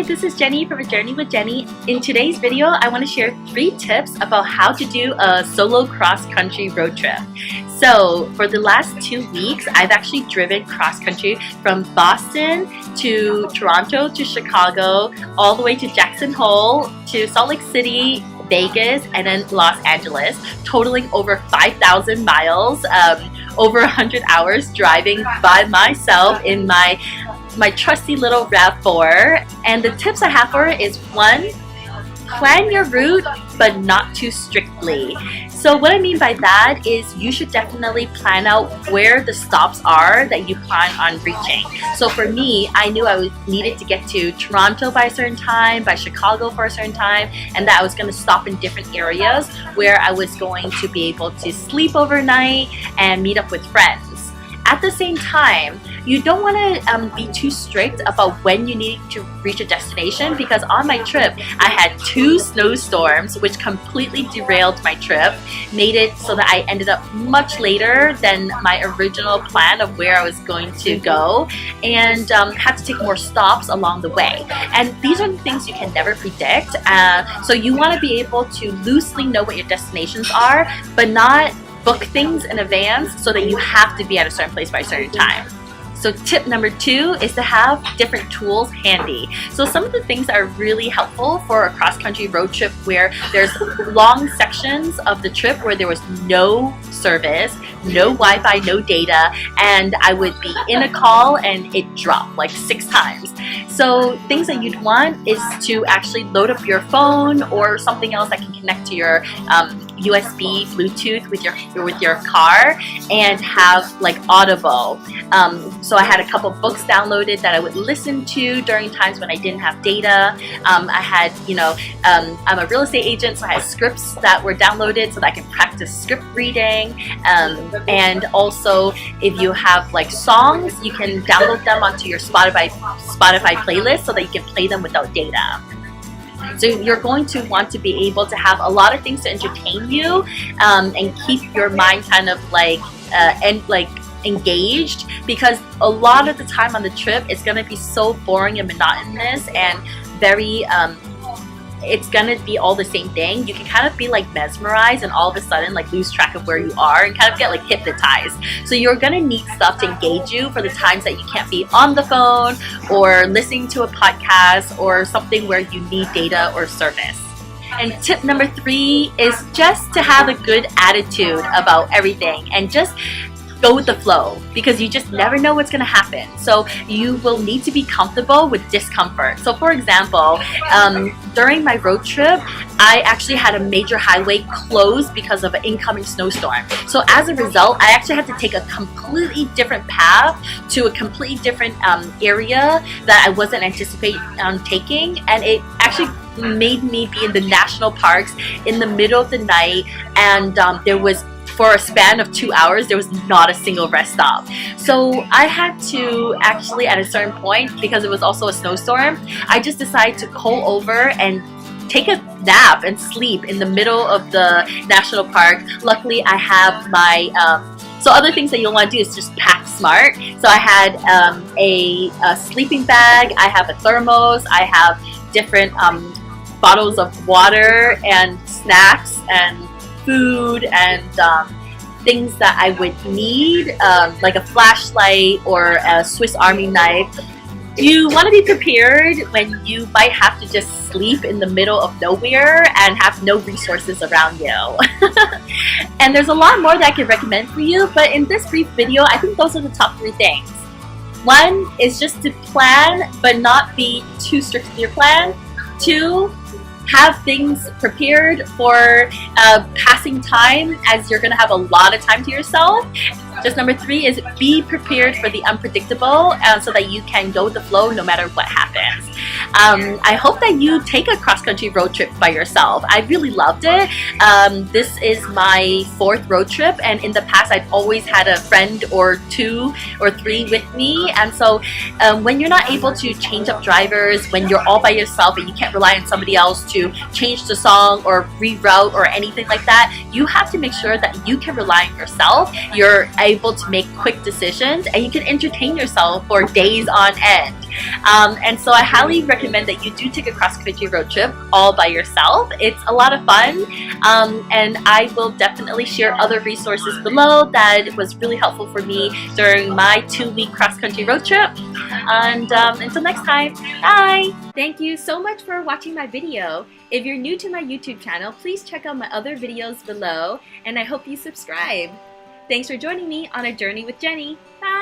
this is Jenny from A Journey with Jenny. In today's video, I want to share 3 tips about how to do a solo cross-country road trip. So for the last 2 weeks, I've actually driven cross-country from Boston to Toronto to Chicago, all the way to Jackson Hole, to Salt Lake City, Vegas, and then Los Angeles, totaling over 5,000 miles, over 100 hours driving by myself in my trusty little RAV4. And the tips I have for it is 1, plan your route but not too strictly. So what I mean by that is you should definitely plan out where the stops are that you plan on reaching. So for me, I knew I needed to get to Toronto by a certain time, by Chicago for a certain time, and that I was going to stop in different areas where I was going to be able to sleep overnight and meet up with friends. At the same time, you don't want to be too strict about when you need to reach a destination, because on my trip, I had 2 snowstorms which completely derailed my trip, made it so that I ended up much later than my original plan of where I was going to go, and had to take more stops along the way. And these are the things you can never predict, so you want to be able to loosely know what your destinations are, but not book things in advance so that you have to be at a certain place by a certain time. So tip number 2 is to have different tools handy. So some of the things that are really helpful for a cross-country road trip where there's long sections of the trip where there was no service, no Wi-Fi, no data, and I would be in a call and it dropped like 6 times. So things that you'd want is to actually load up your phone or something else that can connect to your USB, Bluetooth with your car, and have like Audible. So I had a couple books downloaded that I would listen to during times when I didn't have data. I had, I'm a real estate agent, so I had scripts that were downloaded so that I can practice script reading. And also, if you have like songs, you can download them onto your Spotify playlist so that you can play them without data. So you're going to want to be able to have a lot of things to entertain you, and keep your mind kind of engaged, because a lot of the time on the trip it's going to be so boring and monotonous and very it's going to be all the same thing. You can kind of be like mesmerized and all of a sudden like lose track of where you are and kind of get like hypnotized. So you're going to need stuff to engage you for the times that you can't be on the phone or listening to a podcast or something where you need data or service. And tip number 3 is just to have a good attitude about everything and just go with the flow, because you just never know what's going to happen. So you will need to be comfortable with discomfort. So for example, during my road trip, I actually had a major highway closed because of an incoming snowstorm. So as a result, I actually had to take a completely different path to a completely different area that I wasn't anticipating taking, and it actually made me be in the national parks in the middle of the night, and there was, for a span of 2 hours, there was not a single rest stop. So I had to actually, at a certain point, because it was also a snowstorm, I just decided to pull over and take a nap and sleep in the middle of the national park. Luckily, I have my so other things that you'll want to do is just pack smart. So I had a sleeping bag, I have a thermos, I have different bottles of water and snacks and food and things that I would need, like a flashlight or a Swiss Army knife. You want to be prepared when you might have to just sleep in the middle of nowhere and have no resources around you. And there's a lot more that I could recommend for you, but in this brief video, I think those are the top 3 things. 1 is just to plan but not be too strict with your plan. 2, have things prepared for passing time, as you're going to have a lot of time to yourself. Just number 3 is be prepared for the unpredictable, so that you can go with the flow no matter what happens. I hope that you take a cross-country road trip by yourself. I really loved it. This is my 4th road trip, and in the past I've always had a friend or 2 or 3 with me. And so when you're not able to change up drivers, when you're all by yourself and you can't rely on somebody else to change the song or reroute or anything like that, you have to make sure that you can rely on yourself. You're able to make quick decisions and you can entertain yourself for days on end. And so I highly recommend that you do take a cross-country road trip all by yourself. It's a lot of fun, and I will definitely share other resources below that was really helpful for me during my 2-week cross-country road trip. And until next time, bye! Thank you so much for watching my video. If you're new to my YouTube channel, please check out my other videos below, and I hope you subscribe. Thanks for joining me on a journey with Jenney. Bye!